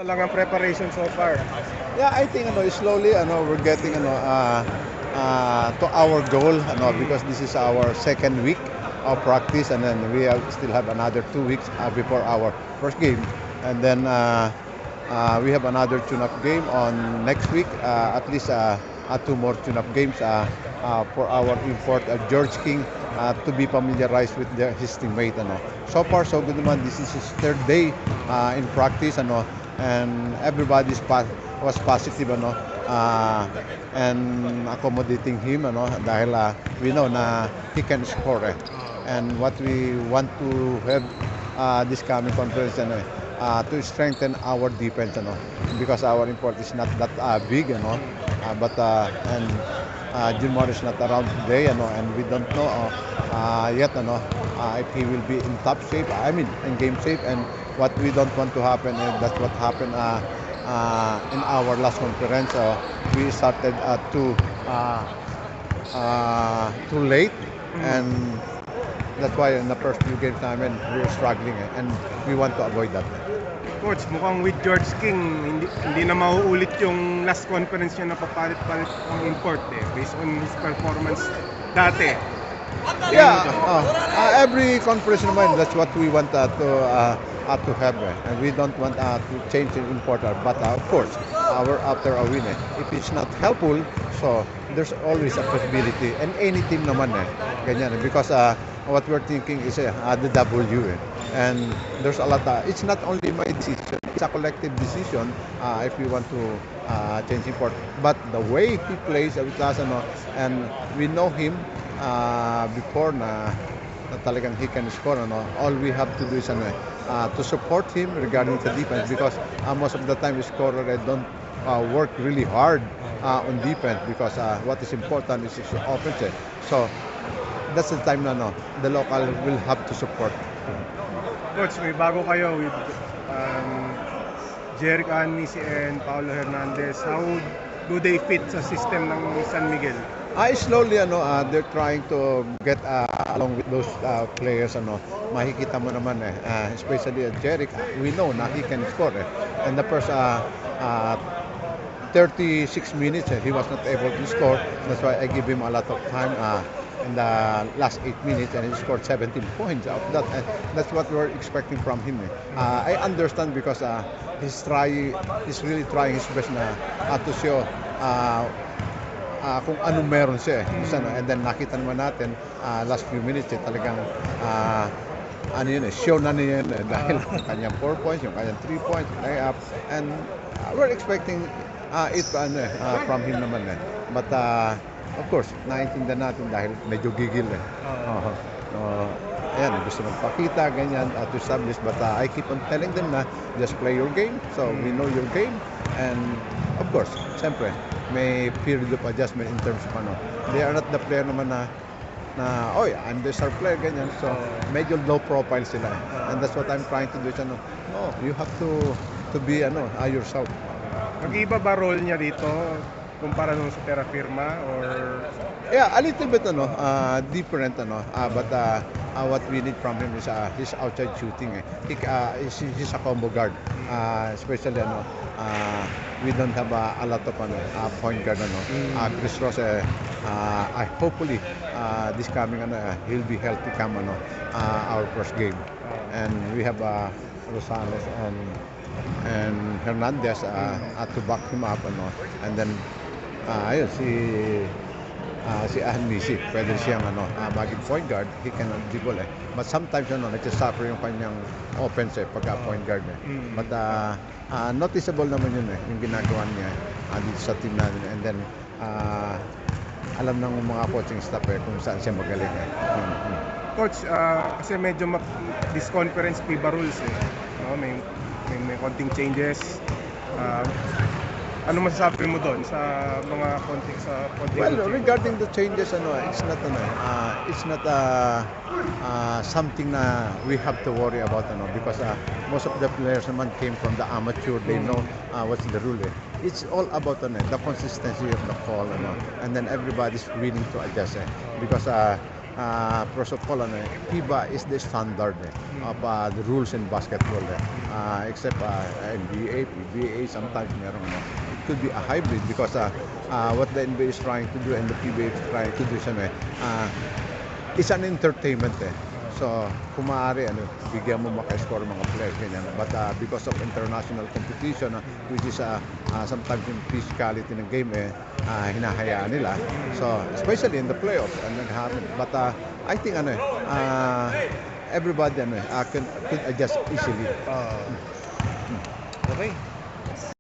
Lang ang preparation so far. Yeah, I think slowly we're getting to our goal because this is our second week of practice, and then still have another 2 weeks before our first game, and then we have another tune-up game on next week, at least two more tune-up games for our import George King to be familiarized with his teammate. So far, so good naman. This is his third day in practice, and was positive, and accommodating him, dahil we know na he can score, and what we want to have this coming conference, to strengthen our defense, because our import is not that big, but and Jim Morris not around today, and we don't know yet, if he will be in top shape. I mean, in game shape, and what we don't want to happen, and that's what happened in our last conference. We started too late, and that's why in the first few games namin we were struggling, and we want to avoid that. Coach, mukhang with George King, hindi na mauulit yung last conference niya na papalit-palit ang import based on his performance dati. Yeah, every conference naman, that's what we want to have, and we don't want to change the importer. But of course, after a win, if it's not helpful, so there's always a possibility, and any team naman, ganyan, because what we're thinking is the W, and there's a lot. It's not only my decision; it's a collective decision if we want to change import. But the way he plays with us, and we know him before na talagang he can score, all we have to do is to support him regarding the defense, because most of the time the scorer don't work really hard on defense, because what is important is his offense, so that's the time the local will have to support. Coach, may bago kayo with Jeric Anis and Paulo Hernandez. How do they fit sa system ng San Miguel? Slowly, they're trying to get along with those players, makikita mo naman, especially Jeric, we know na he can score, and the first 36 minutes, he was not able to score. That's why I give him a lot of time in the last 8 minutes, and he scored 17 points out of that. That's what we're expecting from him. I understand, because he's really trying his best to show kung anong meron siya, and then nakita naman natin last few minutes, talagang show na niya dahil yung kanyang 4 points, yung kanyang 3 points, layup, and we're expecting it from him naman, but of course naiintindihan natin dahil medyo gigil, ayan, gusto magpakita ganyan to establish, but I keep on telling them na just play your game, so we know your game, and of course siyempre may period of adjustment in terms of they are not the player naman na oy, I'm the star player, ganyan, so medyo low profile sila, and that's what I'm trying to do, no, you have to be yourself. Mag-iba ba role niya dito kumpara nung sa Terra Firma, or Yeah, a little bit different, but what we need from him is his outside shooting. He's a combo guard, especially we don't have a lot of point guard, Chris Ross, I hopefully this coming he'll be healthy come our first game, and we have Rosales and Hernandez to back him up, and then ayun si Ahnisi, pwede siyang maging point guard, he can dribble, but sometimes nagsasuffer yung kanyang offense pagka point guard, but noticeable naman yun, yung ginagawa niya dito sa team natin, and then alam ng mga coaching staff kung saan siya magaling. Coach, kasi medyo this conference FIBA rules, no? may konting changes. Ano masasabi mo doon sa mga konting Well, regarding the changes, it's not something na we have to worry about, because most of the players naman came from the amateur. They know what's the rule. It's all about the consistency of the call, and then everybody's willing to adjust, because first of all, ano, FIBA is the standard of the rules in basketball. Except NBA, PBA, sometimes meron ano. It could be a hybrid because what the NBA is trying to do and the PBA is trying to do it's an entertainment. So, kung maaari, bigyan mo maka-score mga players, ganyan. But because of international competition, which is sometimes yung physicality ng game, hinahayaan nila. So, especially in the playoffs, nag-happen. But I think, everybody could adjust easily. Okay.